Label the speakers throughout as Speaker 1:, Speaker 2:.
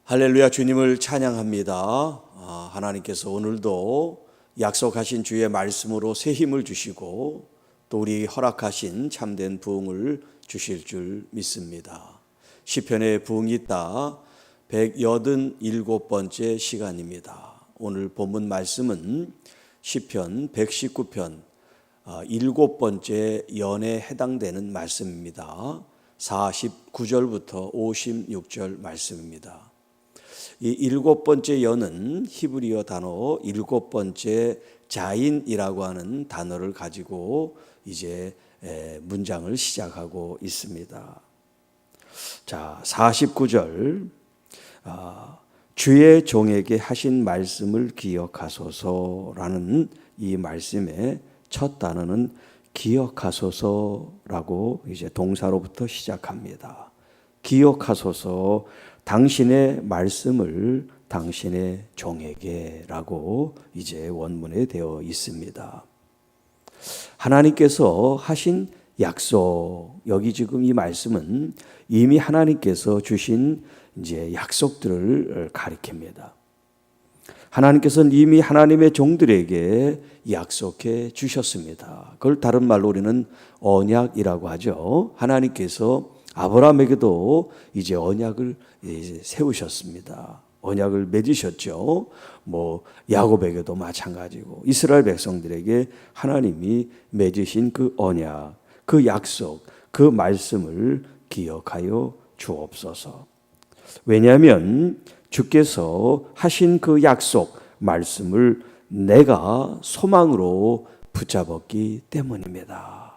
Speaker 1: 할렐루야, 주님을 찬양합니다. 하나님께서 오늘도 약속하신 주의 말씀으로 새 힘을 주시고 또 우리 허락하신 참된 부흥을 주실 줄 믿습니다. 시편에 부흥이 있다 187번째 시간입니다. 오늘 본문 말씀은 시편 119편 7번째 연에 해당되는 말씀입니다. 49절부터 56절 말씀입니다. 이 7번째 연은 히브리어 단어 7번째 자인이라고 하는 단어를 가지고 이제 문장을 시작하고 있습니다. 자, 49절 주의 종에게 하신 말씀을 기억하소서라는 이 말씀의 첫 단어는 기억하소서라고 이제 동사로부터 시작합니다. 기억하소서 당신의 말씀을 당신의 종에게라고 이제 원문에 되어 있습니다. 하나님께서 하신 약속, 여기 지금 이 말씀은 이미 하나님께서 주신 이제 약속들을 가리킵니다. 하나님께서는 이미 하나님의 종들에게 약속해 주셨습니다. 그걸 다른 말로 우리는 언약이라고 하죠. 하나님께서 아브라함에게도 이제 언약을 세우셨습니다. 언약을 맺으셨죠. 야곱에게도 마찬가지고 이스라엘 백성들에게 하나님이 맺으신 그 언약, 그 약속, 그 말씀을 기억하여 주옵소서. 왜냐하면 주께서 하신 그 약속, 말씀을 내가 소망으로 붙잡았기 때문입니다.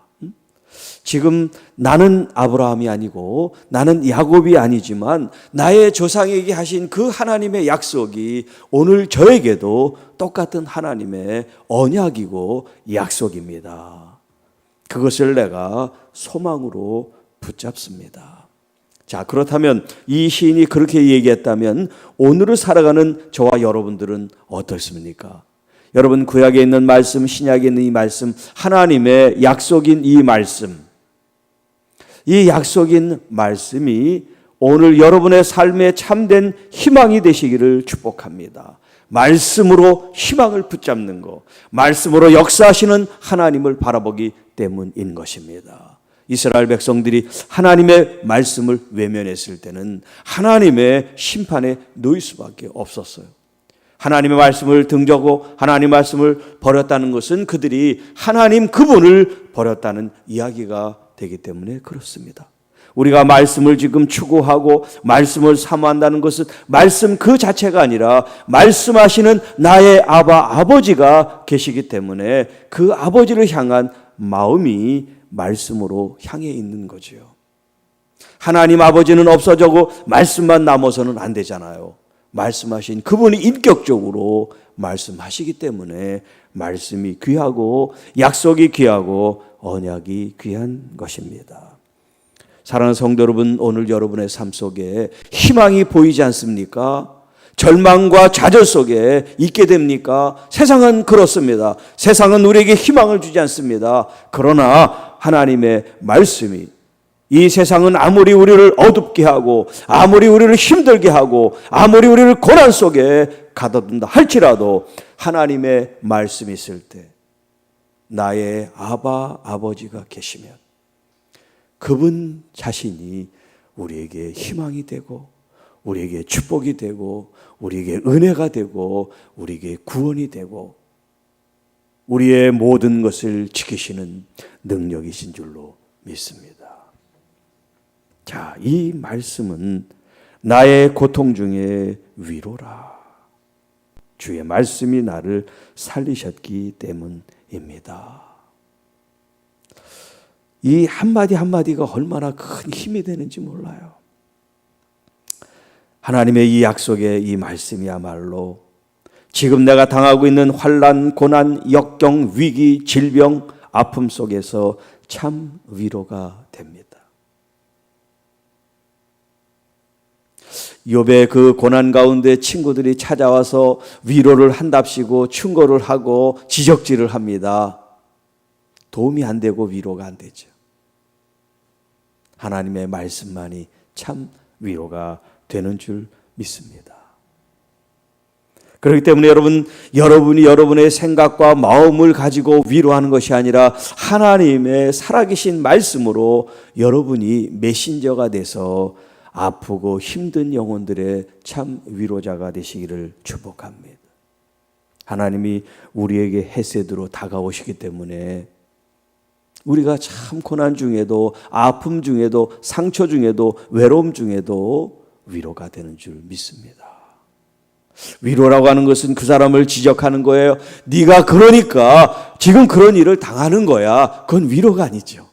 Speaker 1: 지금 나는 아브라함이 아니고 나는 야곱이 아니지만 나의 조상에게 하신 그 하나님의 약속이 오늘 저에게도 똑같은 하나님의 언약이고 약속입니다. 그것을 내가 소망으로 붙잡습니다. 자, 그렇다면 이 시인이 그렇게 얘기했다면 오늘을 살아가는 저와 여러분들은 어떻습니까? 여러분, 구약에 있는 말씀, 신약에 있는 이 말씀, 하나님의 약속인 이 말씀, 이 약속인 말씀이 오늘 여러분의 삶에 참된 희망이 되시기를 축복합니다. 말씀으로 희망을 붙잡는 것, 말씀으로 역사하시는 하나님을 바라보기 때문인 것입니다. 이스라엘 백성들이 하나님의 말씀을 외면했을 때는 하나님의 심판에 놓일 수밖에 없었어요. 하나님의 말씀을 등져고 하나님의 말씀을 버렸다는 것은 그들이 하나님 그분을 버렸다는 이야기가 되기 때문에 그렇습니다. 우리가 말씀을 지금 추구하고 말씀을 사모한다는 것은 말씀 그 자체가 아니라 말씀하시는 나의 아버지가 계시기 때문에 그 아버지를 향한 마음이 말씀으로 향해 있는 거죠. 하나님 아버지는 없어져고 말씀만 남아서는 안 되잖아요. 말씀하신 그분이 인격적으로 말씀하시기 때문에 말씀이 귀하고 약속이 귀하고 언약이 귀한 것입니다. 사랑하는 성도 여러분, 오늘 여러분의 삶 속에 희망이 보이지 않습니까? 절망과 좌절 속에 있게 됩니까? 세상은 그렇습니다. 세상은 우리에게 희망을 주지 않습니다. 그러나 하나님의 말씀이 이 세상은 아무리 우리를 어둡게 하고 아무리 우리를 힘들게 하고 아무리 우리를 고난 속에 가둬둔다 할지라도 하나님의 말씀이 있을 때 나의 아버지가 계시면 그분 자신이 우리에게 희망이 되고 우리에게 축복이 되고 우리에게 은혜가 되고 우리에게 구원이 되고 우리의 모든 것을 지키시는 능력이신 줄로 믿습니다. 자, 이 말씀은 나의 고통 중에 위로라. 주의 말씀이 나를 살리셨기 때문입니다. 이 한마디 한마디가 얼마나 큰 힘이 되는지 몰라요. 하나님의 이 약속의 이 말씀이야말로 지금 내가 당하고 있는 환난, 고난, 역경, 위기, 질병, 아픔 속에서 참 위로가 됩니다. 욥의 그 고난 가운데 친구들이 찾아와서 위로를 한답시고 충고를 하고 지적질을 합니다. 도움이 안 되고 위로가 안 되죠. 하나님의 말씀만이 참 위로가 되는 줄 믿습니다. 그렇기 때문에 여러분이 여러분의 생각과 마음을 가지고 위로하는 것이 아니라 하나님의 살아계신 말씀으로 여러분이 메신저가 돼서 아프고 힘든 영혼들의 참 위로자가 되시기를 축복합니다. 하나님이 우리에게 헤세드로 다가오시기 때문에 우리가 참 고난 중에도, 아픔 중에도, 상처 중에도, 외로움 중에도 위로가 되는 줄 믿습니다. 위로라고 하는 것은 그 사람을 지적하는 거예요. 네가 그러니까 지금 그런 일을 당하는 거야. 그건 위로가 아니죠.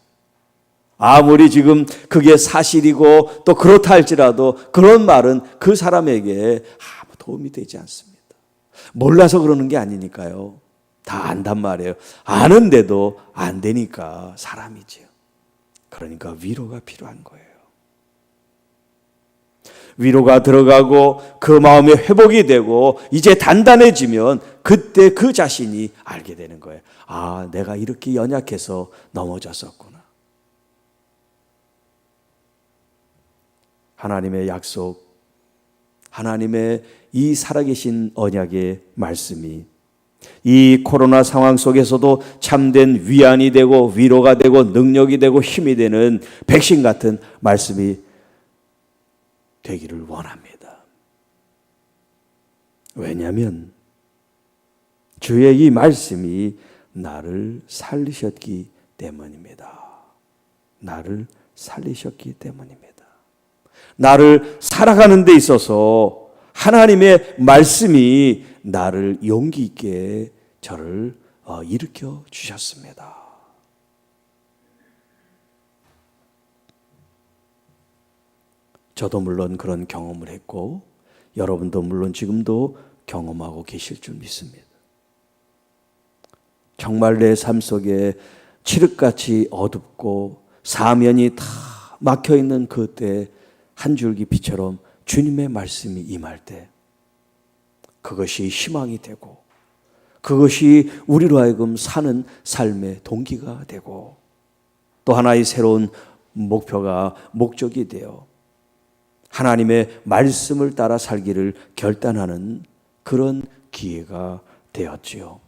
Speaker 1: 아무리 지금 그게 사실이고 또 그렇다 할지라도 그런 말은 그 사람에게 아무 도움이 되지 않습니다. 몰라서 그러는 게 아니니까요. 다 안단 말이에요. 아는데도 안 되니까 사람이죠. 그러니까 위로가 필요한 거예요. 위로가 들어가고 그 마음이 회복이 되고 이제 단단해지면 그때 그 자신이 알게 되는 거예요. 아, 내가 이렇게 연약해서 넘어졌었구나. 하나님의 약속, 하나님의 이 살아계신 언약의 말씀이 이 코로나 상황 속에서도 참된 위안이 되고 위로가 되고 능력이 되고 힘이 되는 백신 같은 말씀이 되기를 원합니다. 왜냐하면 주의 이 말씀이 나를 살리셨기 때문입니다. 나를 살리셨기 때문입니다. 나를 살아가는 데 있어서 하나님의 말씀이 나를 용기 있게 저를 일으켜 주셨습니다. 저도 물론 그런 경험을 했고 여러분도 물론 지금도 경험하고 계실 줄 믿습니다. 정말 내 삶 속에 칠흑같이 어둡고 사면이 다 막혀있는 그때 한 줄기 빛처럼 주님의 말씀이 임할 때 그것이 희망이 되고 그것이 우리로 하여금 사는 삶의 동기가 되고 또 하나의 새로운 목적이 되어 하나님의 말씀을 따라 살기를 결단하는 그런 기회가 되었지요.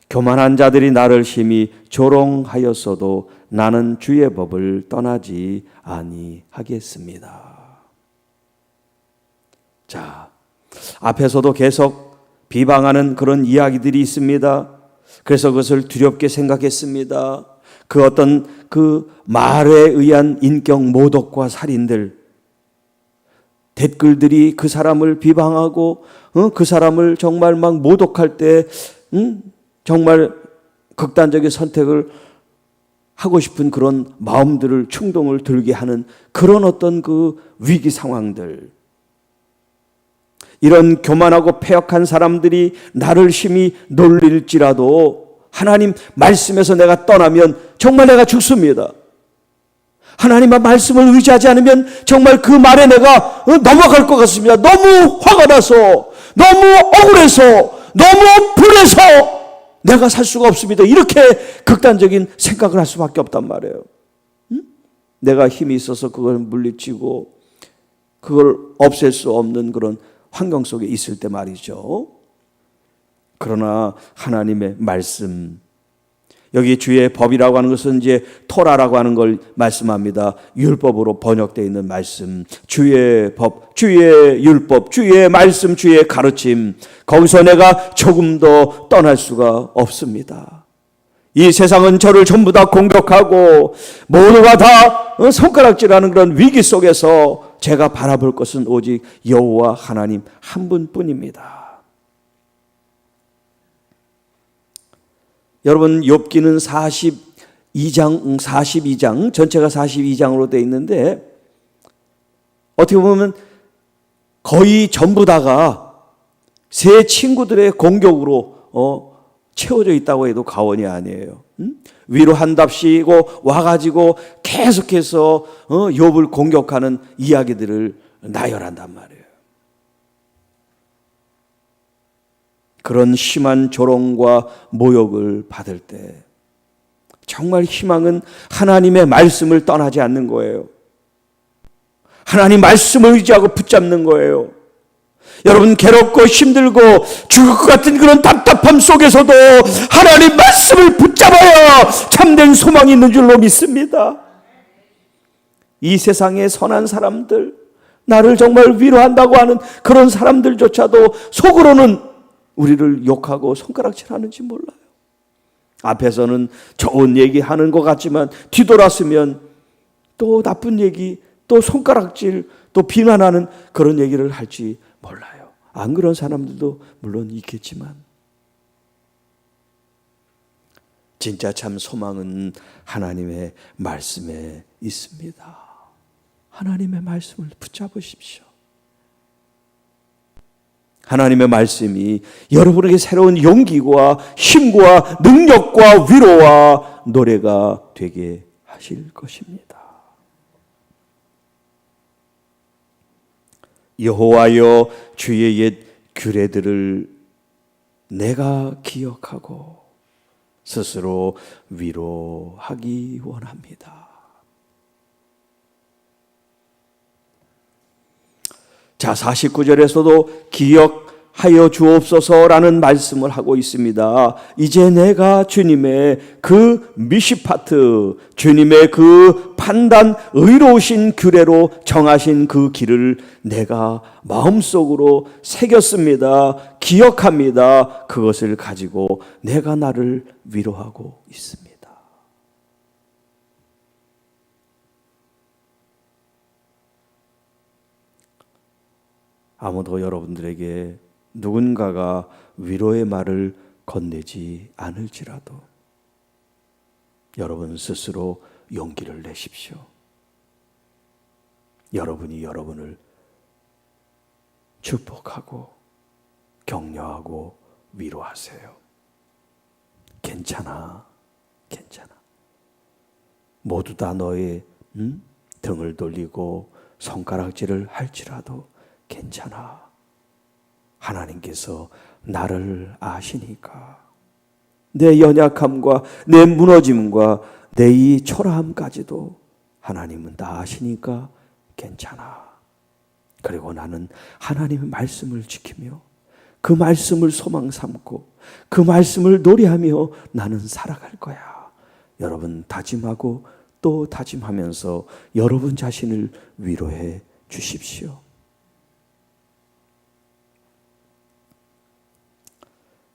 Speaker 1: 교만한 자들이 나를 심히 조롱하였어도 나는 주의 법을 떠나지 아니하겠습니다. 자, 앞에서도 계속 비방하는 그런 이야기들이 있습니다. 그래서 그것을 두렵게 생각했습니다. 그 어떤 그 말에 의한 인격 모독과 살인들, 댓글들이 그 사람을 비방하고 그 사람을 정말 막 모독할 때 정말 극단적인 선택을 하고 싶은 그런 마음들을 충동을 들게 하는 그런 어떤 그 위기 상황들, 이런 교만하고 패역한 사람들이 나를 심히 놀릴지라도 하나님 말씀에서 내가 떠나면 정말 내가 죽습니다. 하나님의 말씀을 의지하지 않으면 정말 그 말에 내가 넘어갈 것 같습니다. 너무 화가 나서, 너무 억울해서, 너무 불해서 내가 살 수가 없습니다. 이렇게 극단적인 생각을 할 수밖에 없단 말이에요. 내가 힘이 있어서 그걸 물리치고 그걸 없앨 수 없는 그런 환경 속에 있을 때 말이죠. 그러나 하나님의 말씀, 여기 주의 법이라고 하는 것은 이제 토라라고 하는 걸 말씀합니다. 율법으로 번역되어 있는 말씀, 주의 법, 주의 율법, 주의 말씀, 주의 가르침, 거기서 내가 조금도 떠날 수가 없습니다. 이 세상은 저를 전부 다 공격하고 모두가 다 손가락질하는 그런 위기 속에서 제가 바라볼 것은 오직 여호와 하나님 한 분뿐입니다. 여러분, 욥기는 42장 전체가 42장으로 되어 있는데 어떻게 보면 거의 전부 다가 세 친구들의 공격으로 채워져 있다고 해도 과언이 아니에요. 위로한답시고 와가지고 계속해서 욥을 공격하는 이야기들을 나열한단 말이에요. 그런 심한 조롱과 모욕을 받을 때 정말 희망은 하나님의 말씀을 떠나지 않는 거예요. 하나님 말씀을 의지하고 붙잡는 거예요. 여러분 괴롭고 힘들고 죽을 것 같은 그런 답답함 속에서도 하나님 말씀을 붙잡아야 참된 소망이 있는 줄로 믿습니다. 이 세상의 선한 사람들, 나를 정말 위로한다고 하는 그런 사람들조차도 속으로는 우리를 욕하고 손가락질하는지 몰라요. 앞에서는 좋은 얘기하는 것 같지만 뒤돌았으면 또 나쁜 얘기, 또 손가락질, 또 비난하는 그런 얘기를 할지 몰라요. 안 그런 사람들도 물론 있겠지만 진짜 참 소망은 하나님의 말씀에 있습니다. 하나님의 말씀을 붙잡으십시오. 하나님의 말씀이 여러분에게 새로운 용기와 힘과 능력과 위로와 노래가 되게 하실 것입니다. 여호와여, 주의 옛 규례들을 내가 기억하고 스스로 위로하기 원합니다. 자, 49절에서도 기억하여 주옵소서라는 말씀을 하고 있습니다. 이제 내가 주님의 그 미시파트, 주님의 그 판단, 의로우신 규례로 정하신 그 길을 내가 마음속으로 새겼습니다. 기억합니다. 그것을 가지고 내가 나를 위로하고 있습니다. 아무도 여러분들에게 누군가가 위로의 말을 건네지 않을지라도 여러분 스스로 용기를 내십시오. 여러분이 여러분을 축복하고 격려하고 위로하세요. 괜찮아, 괜찮아. 모두 다 너의 등을 돌리고 손가락질을 할지라도 괜찮아. 하나님께서 나를 아시니까 내 연약함과 내 무너짐과 내 이 초라함까지도 하나님은 다 아시니까 괜찮아. 그리고 나는 하나님의 말씀을 지키며 그 말씀을 소망 삼고 그 말씀을 노래하며 나는 살아갈 거야. 여러분 다짐하고 또 다짐하면서 여러분 자신을 위로해 주십시오.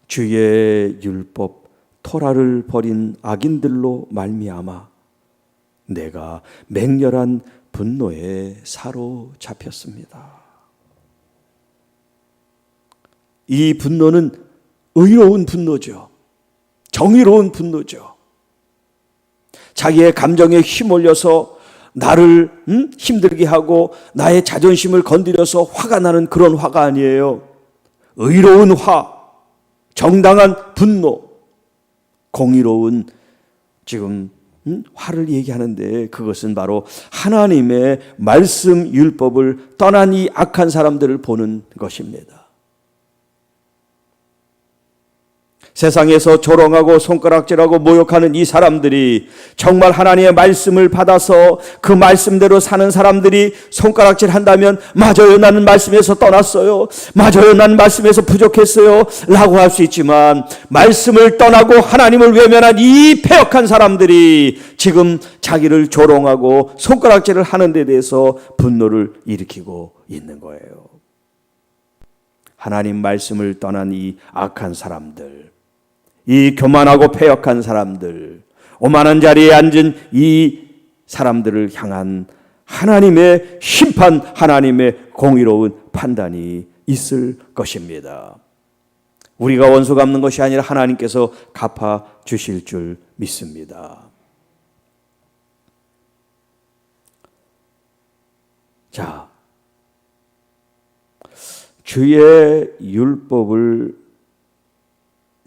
Speaker 1: 주의 율법 토라를 버린 악인들로 말미암아 내가 맹렬한 분노에 사로잡혔습니다. 이 분노는 의로운 분노죠. 정의로운 분노죠. 자기의 감정에 휘몰려서 나를 힘들게 하고 나의 자존심을 건드려서 화가 나는 그런 화가 아니에요. 의로운 화, 정당한 분노, 공의로운 지금 화를 얘기하는데 그것은 바로 하나님의 말씀 율법을 떠난 이 악한 사람들을 보는 것입니다. 세상에서 조롱하고 손가락질하고 모욕하는 이 사람들이 정말 하나님의 말씀을 받아서 그 말씀대로 사는 사람들이 손가락질한다면 맞아요, 나는 말씀에서 떠났어요, 맞아요, 나는 말씀에서 부족했어요 라고 할 수 있지만 말씀을 떠나고 하나님을 외면한 이 패역한 사람들이 지금 자기를 조롱하고 손가락질을 하는 데 대해서 분노를 일으키고 있는 거예요. 하나님 말씀을 떠난 이 악한 사람들, 이 교만하고 패역한 사람들, 오만한 자리에 앉은 이 사람들을 향한 하나님의 심판, 하나님의 공의로운 판단이 있을 것입니다. 우리가 원수 갚는 것이 아니라 하나님께서 갚아 주실 줄 믿습니다. 자, 주의 율법을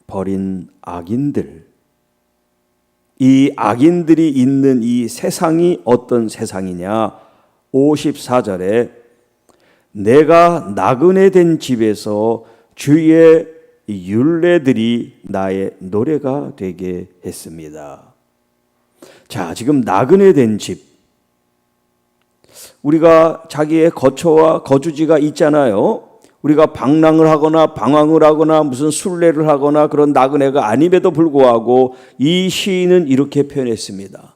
Speaker 1: 버린 악인들, 이 악인들이 있는 이 세상이 어떤 세상이냐? 54절에 내가 나그네 된 집에서 주의 율례들이 나의 노래가 되게 했습니다. 자, 지금 나그네 된 집, 우리가 자기의 거처와 거주지가 있잖아요. 우리가 방랑을 하거나 방황을 하거나 무슨 순례를 하거나 그런 나그네가 아님에도 불구하고 이 시인은 이렇게 표현했습니다.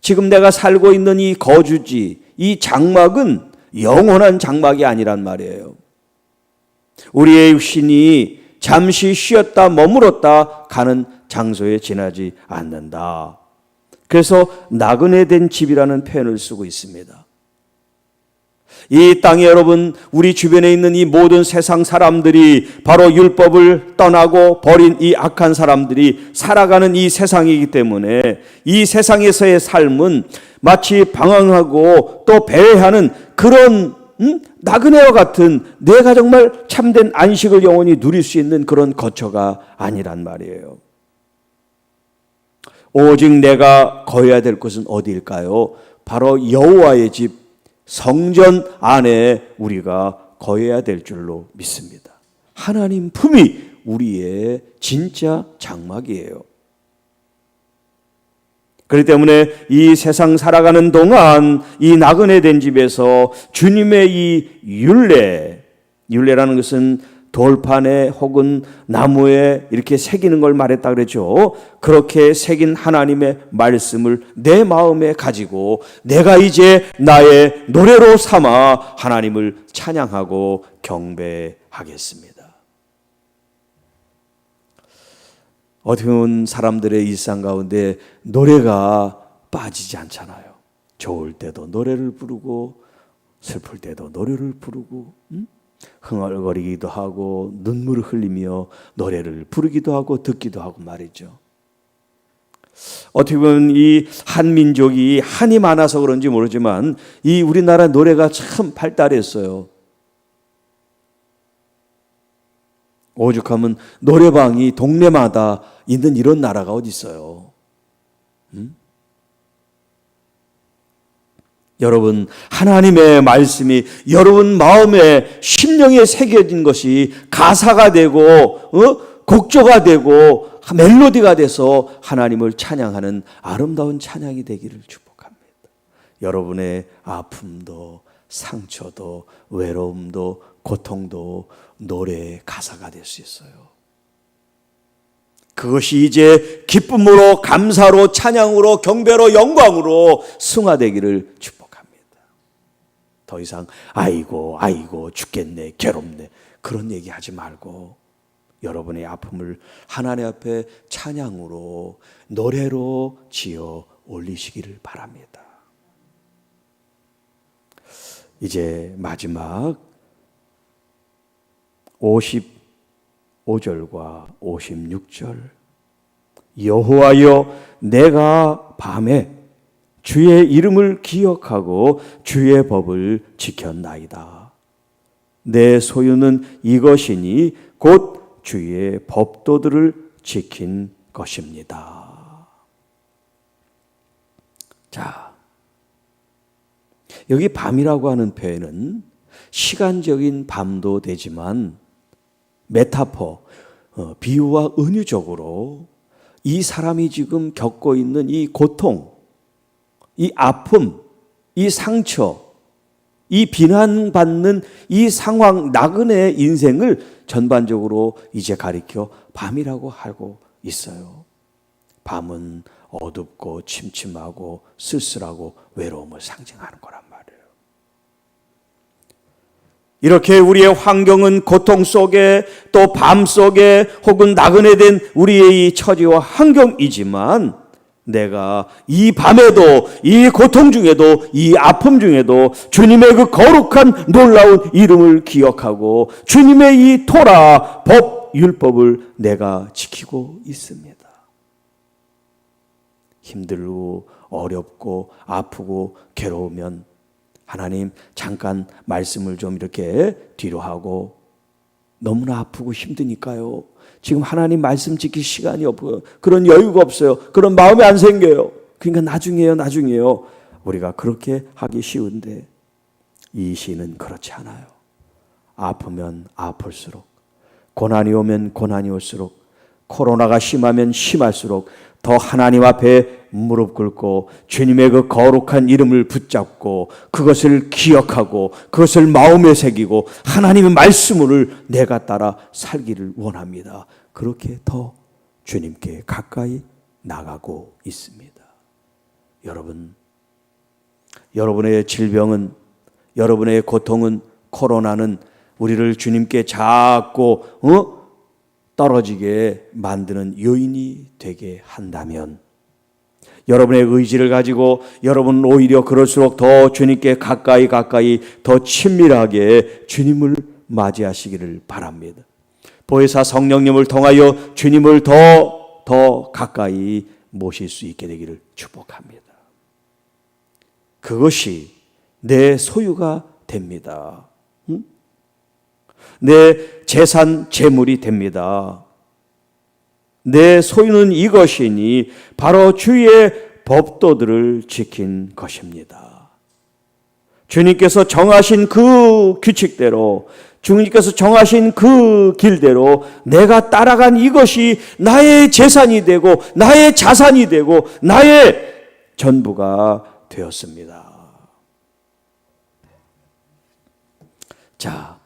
Speaker 1: 지금 내가 살고 있는 이 거주지, 이 장막은 영원한 장막이 아니란 말이에요. 우리의 육신이 잠시 쉬었다 머물렀다 가는 장소에 지나지 않는다. 그래서 나그네 된 집이라는 표현을 쓰고 있습니다. 이 땅에 여러분, 우리 주변에 있는 이 모든 세상 사람들이 바로 율법을 떠나고 버린 이 악한 사람들이 살아가는 이 세상이기 때문에 이 세상에서의 삶은 마치 방황하고 또 배회하는 그런 나그네와 같은, 내가 정말 참된 안식을 영원히 누릴 수 있는 그런 거처가 아니란 말이에요. 오직 내가 거해야 될 곳은 어디일까요? 바로 여호와의 집, 성전 안에 우리가 거해야 될 줄로 믿습니다. 하나님 품이 우리의 진짜 장막이에요. 그렇기 때문에 이 세상 살아가는 동안 이 나그네 된 집에서 주님의 이 율례라는 것은 돌판에 혹은 나무에 이렇게 새기는 걸 말했다 그랬죠. 그렇게 새긴 하나님의 말씀을 내 마음에 가지고 내가 이제 나의 노래로 삼아 하나님을 찬양하고 경배하겠습니다. 어떻게 보면 사람들의 일상 가운데 노래가 빠지지 않잖아요. 좋을 때도 노래를 부르고 슬플 때도 노래를 부르고 흥얼거리기도 하고 눈물을 흘리며 노래를 부르기도 하고 듣기도 하고 말이죠. 어떻게 보면 이 한민족이 한이 많아서 그런지 모르지만 이 우리나라 노래가 참 발달했어요. 오죽하면 노래방이 동네마다 있는 이런 나라가 어디 있어요? 여러분, 하나님의 말씀이 여러분 마음에 심령에 새겨진 것이 가사가 되고 곡조가 되고 멜로디가 돼서 하나님을 찬양하는 아름다운 찬양이 되기를 축복합니다. 여러분의 아픔도 상처도 외로움도 고통도 노래의 가사가 될 수 있어요. 그것이 이제 기쁨으로 감사로 찬양으로 경배로 영광으로 승화되기를 축복합니다. 더 이상 아이고 죽겠네 괴롭네 그런 얘기하지 말고 여러분의 아픔을 하나님 앞에 찬양으로 노래로 지어 올리시기를 바랍니다. 이제 마지막 55절과 56절. 여호와여, 내가 밤에 주의 이름을 기억하고 주의 법을 지켰나이다. 내 소유는 이것이니 곧 주의 법도들을 지킨 것입니다. 자, 여기 밤이라고 하는 표현은 시간적인 밤도 되지만 메타포, 비유와 은유적으로 이 사람이 지금 겪고 있는 이 고통, 이 아픔, 이 상처, 이 비난받는 이 상황, 나그네의 인생을 전반적으로 이제 가리켜 밤이라고 하고 있어요. 밤은 어둡고 침침하고 쓸쓸하고 외로움을 상징하는 거란 말이에요. 이렇게 우리의 환경은 고통 속에 또 밤 속에 혹은 나그네된 우리의 이 처지와 환경이지만 내가 이 밤에도 이 고통 중에도 이 아픔 중에도 주님의 그 거룩한 놀라운 이름을 기억하고 주님의 이 토라 법 율법을 내가 지키고 있습니다. 힘들고 어렵고 아프고 괴로우면 하나님 잠깐 말씀을 좀 이렇게 뒤로 하고 너무나 아프고 힘드니까요. 지금 하나님 말씀 지킬 시간이 없고요. 그런 여유가 없어요. 그런 마음이 안 생겨요. 그러니까 나중에요. 우리가 그렇게 하기 쉬운데 이 시는 그렇지 않아요. 아프면 아플수록 고난이 오면 고난이 올수록 코로나가 심하면 심할수록 더 하나님 앞에 무릎 꿇고 주님의 그 거룩한 이름을 붙잡고 그것을 기억하고 그것을 마음에 새기고 하나님의 말씀을 내가 따라 살기를 원합니다. 그렇게 더 주님께 가까이 나가고 있습니다. 여러분, 여러분의 질병은, 여러분의 고통은, 코로나는 우리를 주님께 자꾸 떨어지게 만드는 요인이 되게 한다면, 여러분의 의지를 가지고 여러분은 오히려 그럴수록 더 주님께 가까이 더 친밀하게 주님을 맞이하시기를 바랍니다. 보혜사 성령님을 통하여 주님을 더 가까이 모실 수 있게 되기를 축복합니다. 그것이 내 소유가 됩니다. 내 재산, 재물이 됩니다. 내 소유는 이것이니 바로 주의 법도들을 지킨 것입니다. 주님께서 정하신 그 규칙대로, 주님께서 정하신 그 길대로 내가 따라간 이것이 나의 재산이 되고 나의 자산이 되고 나의 전부가 되었습니다. 자,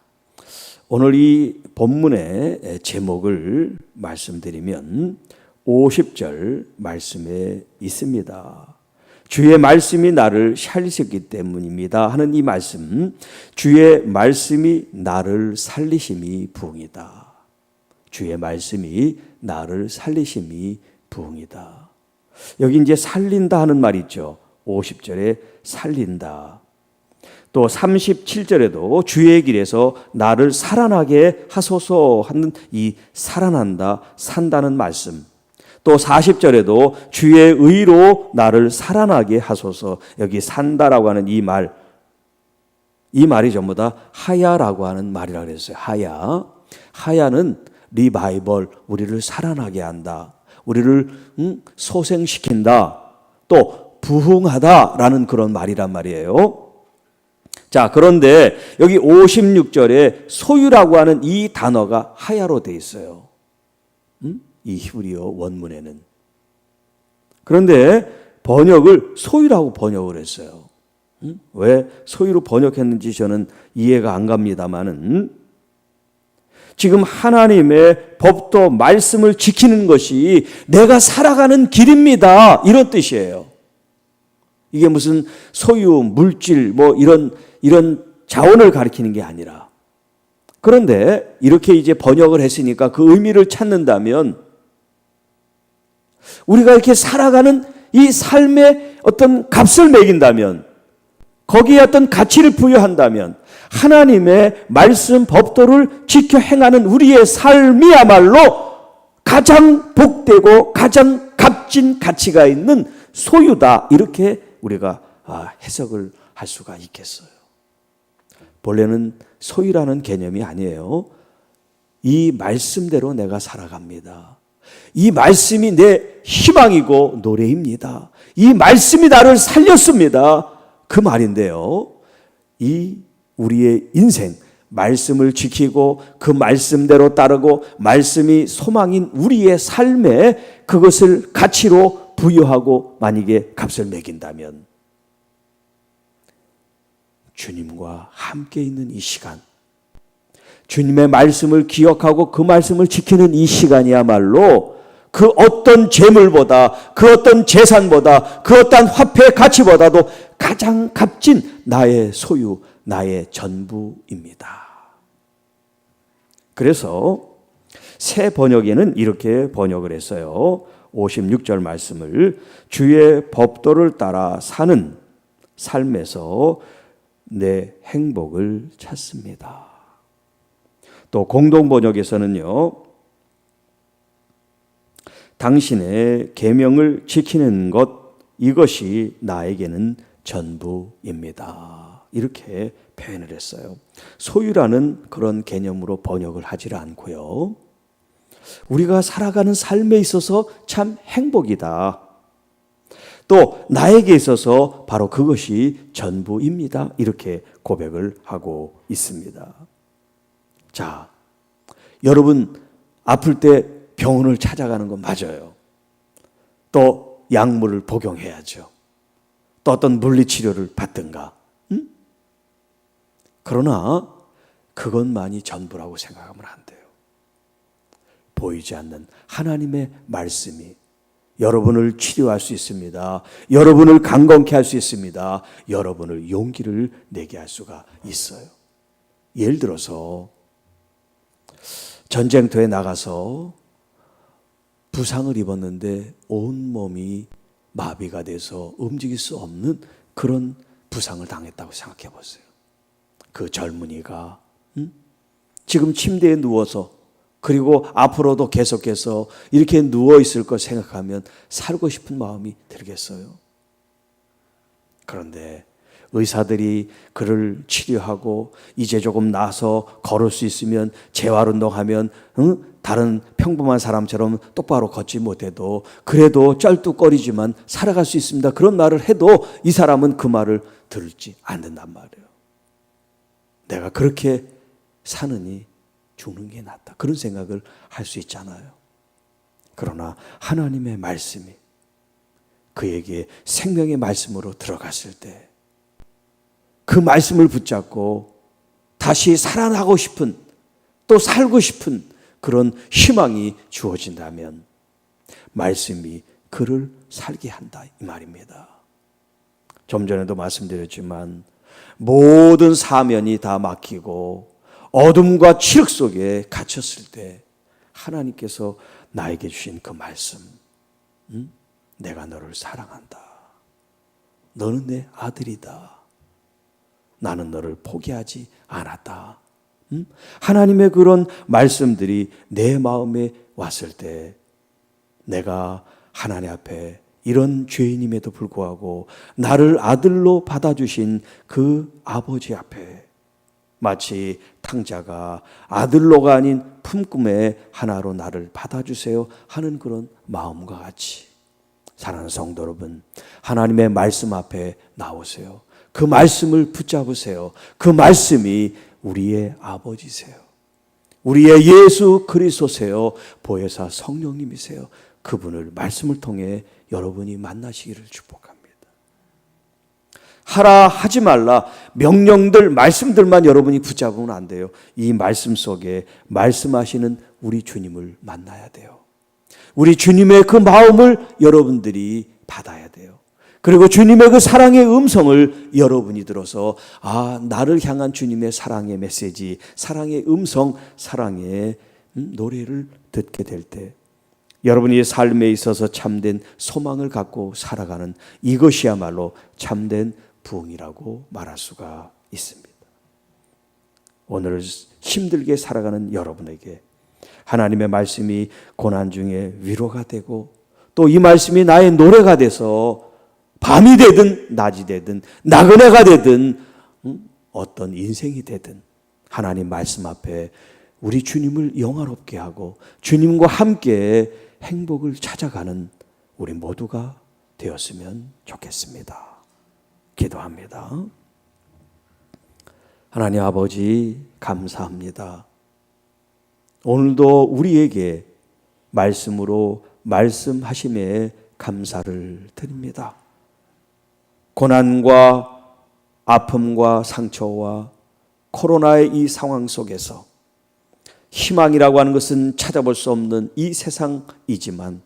Speaker 1: 오늘 이 본문의 제목을 말씀드리면 50절 말씀에 있습니다. 주의 말씀이 나를 살리셨기 때문입니다 하는 이 말씀, 주의 말씀이 나를 살리심이 부흥이다. 주의 말씀이 나를 살리심이 부흥이다. 여기 이제 살린다 하는 말이 있죠. 50절에 살린다. 또 37절에도 주의 길에서 나를 살아나게 하소서 하는 이 살아난다, 산다는 말씀. 또 40절에도 주의 의로 나를 살아나게 하소서. 여기 산다라고 하는 이 말이 전부 다 하야라고 하는 말이라고 그랬어요. 하야는 리바이벌, 우리를 살아나게 한다. 우리를 소생시킨다. 또 부흥하다라는 그런 말이란 말이에요. 자, 그런데 여기 56절에 소유라고 하는 이 단어가 하야로 되어 있어요. 이 히브리어 원문에는. 그런데 번역을 소유라고 번역을 했어요. 왜 소유로 번역했는지 저는 이해가 안 갑니다만은, 지금 하나님의 법도 말씀을 지키는 것이 내가 살아가는 길입니다, 이런 뜻이에요. 이게 무슨 소유, 물질, 뭐 이런 자원을 가리키는 게 아니라. 그런데 이렇게 이제 번역을 했으니까 그 의미를 찾는다면, 우리가 이렇게 살아가는 이 삶의 어떤 값을 매긴다면, 거기에 어떤 가치를 부여한다면, 하나님의 말씀 법도를 지켜 행하는 우리의 삶이야말로 가장 복되고 가장 값진 가치가 있는 소유다, 이렇게 우리가 해석을 할 수가 있겠어요. 본래는 소유라는 개념이 아니에요. 이 말씀대로 내가 살아갑니다. 이 말씀이 내 희망이고 노래입니다. 이 말씀이 나를 살렸습니다, 그 말인데요. 이 우리의 인생, 말씀을 지키고 그 말씀대로 따르고 말씀이 소망인 우리의 삶에 그것을 가치로 부여하고 만약에 값을 매긴다면, 주님과 함께 있는 이 시간, 주님의 말씀을 기억하고 그 말씀을 지키는 이 시간이야말로 그 어떤 재물보다, 그 어떤 재산보다, 그 어떤 화폐의 가치보다도 가장 값진 나의 소유, 나의 전부입니다. 그래서 새 번역에는 이렇게 번역을 했어요. 56절 말씀을 주의 법도를 따라 사는 삶에서 내 행복을 찾습니다. 또 공동 번역에서는요, 당신의 계명을 지키는 것, 이것이 나에게는 전부입니다, 이렇게 표현을 했어요. 소유라는 그런 개념으로 번역을 하지 않고요, 우리가 살아가는 삶에 있어서 참 행복이다, 또 나에게 있어서 바로 그것이 전부입니다, 이렇게 고백을 하고 있습니다. 자, 여러분 아플 때 병원을 찾아가는 건 맞아요. 또 약물을 복용해야죠. 또 어떤 물리치료를 받든가. 그러나 그것만이 전부라고 생각하면 안 돼요. 보이지 않는 하나님의 말씀이 여러분을 치료할 수 있습니다. 여러분을 강건케 할 수 있습니다. 여러분을 용기를 내게 할 수가 있어요. 예를 들어서 전쟁터에 나가서 부상을 입었는데 온몸이 마비가 돼서 움직일 수 없는 그런 부상을 당했다고 생각해 보세요. 그 젊은이가 지금 침대에 누워서 그리고 앞으로도 계속해서 이렇게 누워있을 걸 생각하면 살고 싶은 마음이 들겠어요? 그런데 의사들이 그를 치료하고 이제 조금 나아서 걸을 수 있으면 재활운동하면 다른 평범한 사람처럼 똑바로 걷지 못해도 그래도 쩔뚝거리지만 살아갈 수 있습니다. 그런 말을 해도 이 사람은 그 말을 들지 않는단 말이에요. 내가 그렇게 사느니 죽는 게 낫다. 그런 생각을 할 수 있잖아요. 그러나 하나님의 말씀이 그에게 생명의 말씀으로 들어갔을 때 그 말씀을 붙잡고 다시 살아나고 싶은, 또 살고 싶은 그런 희망이 주어진다면 말씀이 그를 살게 한다 이 말입니다. 좀 전에도 말씀드렸지만 모든 사면이 다 막히고 어둠과 칠흑 속에 갇혔을 때 하나님께서 나에게 주신 그 말씀, 내가 너를 사랑한다. 너는 내 아들이다. 나는 너를 포기하지 않았다. 하나님의 그런 말씀들이 내 마음에 왔을 때 내가 하나님 앞에 이런 죄인임에도 불구하고 나를 아들로 받아주신 그 아버지 앞에 마치 탕자가 아들로가 아닌 품꿈의 하나로 나를 받아주세요 하는 그런 마음과 같이, 사랑하는 성도 여러분, 하나님의 말씀 앞에 나오세요. 그 말씀을 붙잡으세요. 그 말씀이 우리의 아버지세요. 우리의 예수 그리스도세요. 보혜사 성령님이세요. 그분을 말씀을 통해 여러분이 만나시기를 축복합니다. 하라 하지 말라 명령들 말씀들만 여러분이 붙잡으면 안 돼요. 이 말씀 속에 말씀하시는 우리 주님을 만나야 돼요. 우리 주님의 그 마음을 여러분들이 받아야 돼요. 그리고 주님의 그 사랑의 음성을 여러분이 들어서 나를 향한 주님의 사랑의 메시지, 사랑의 음성, 사랑의 노래를 듣게 될 때 여러분이 삶에 있어서 참된 소망을 갖고 살아가는 이것이야말로 참된 부흥이라고 말할 수가 있습니다. 오늘 힘들게 살아가는 여러분에게 하나님의 말씀이 고난 중에 위로가 되고 또 이 말씀이 나의 노래가 돼서 밤이 되든 낮이 되든 나그네가 되든 어떤 인생이 되든 하나님 말씀 앞에 우리 주님을 영화롭게 하고 주님과 함께 행복을 찾아가는 우리 모두가 되었으면 좋겠습니다. 기도합니다. 하나님 아버지 감사합니다. 오늘도 우리에게 말씀으로 말씀하심에 감사를 드립니다. 고난과 아픔과 상처와 코로나의 이 상황 속에서 희망이라고 하는 것은 찾아볼 수 없는 이 세상이지만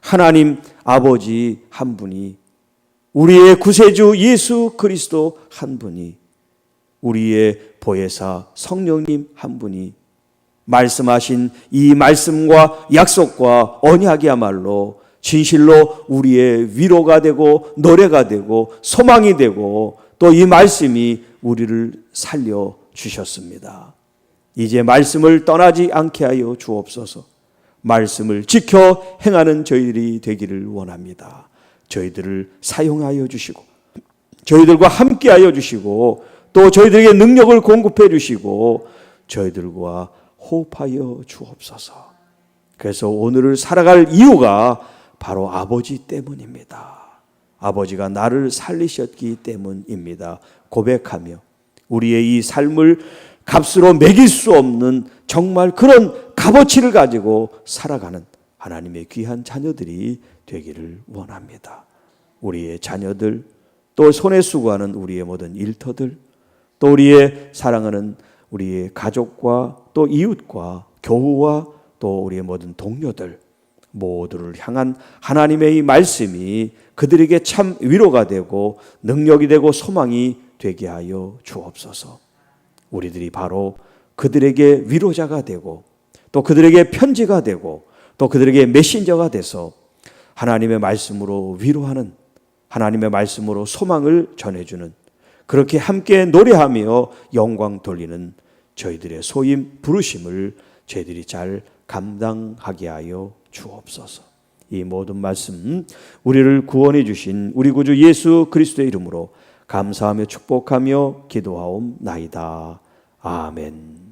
Speaker 1: 하나님 아버지 한 분이, 우리의 구세주 예수 그리스도 한 분이, 우리의 보혜사 성령님 한 분이 말씀하신 이 말씀과 약속과 언약이야말로 진실로 우리의 위로가 되고 노래가 되고 소망이 되고 또 이 말씀이 우리를 살려 주셨습니다. 이제 말씀을 떠나지 않게 하여 주옵소서. 말씀을 지켜 행하는 저희들이 되기를 원합니다. 저희들을 사용하여 주시고 저희들과 함께하여 주시고 또 저희들에게 능력을 공급해 주시고 저희들과 호흡하여 주옵소서. 그래서 오늘을 살아갈 이유가 바로 아버지 때문입니다. 아버지가 나를 살리셨기 때문입니다. 고백하며 우리의 이 삶을 값으로 매길 수 없는 정말 그런 값어치를 가지고 살아가는 하나님의 귀한 자녀들이 되기를 원합니다. 우리의 자녀들, 또 손에 수고하는 우리의 모든 일터들, 또 우리의 사랑하는 우리의 가족과 또 이웃과 교우와 또 우리의 모든 동료들 모두를 향한 하나님의 이 말씀이 그들에게 참 위로가 되고 능력이 되고 소망이 되게 하여 주옵소서. 우리들이 바로 그들에게 위로자가 되고 또 그들에게 편지가 되고 또 그들에게 메신저가 돼서 하나님의 말씀으로 위로하는, 하나님의 말씀으로 소망을 전해주는, 그렇게 함께 노래하며 영광 돌리는 저희들의 소임 부르심을 저희들이 잘 감당하게 하여 주옵소서. 이 모든 말씀 우리를 구원해 주신 우리 구주 예수 그리스도의 이름으로 감사하며 축복하며 기도하옵나이다. 아멘.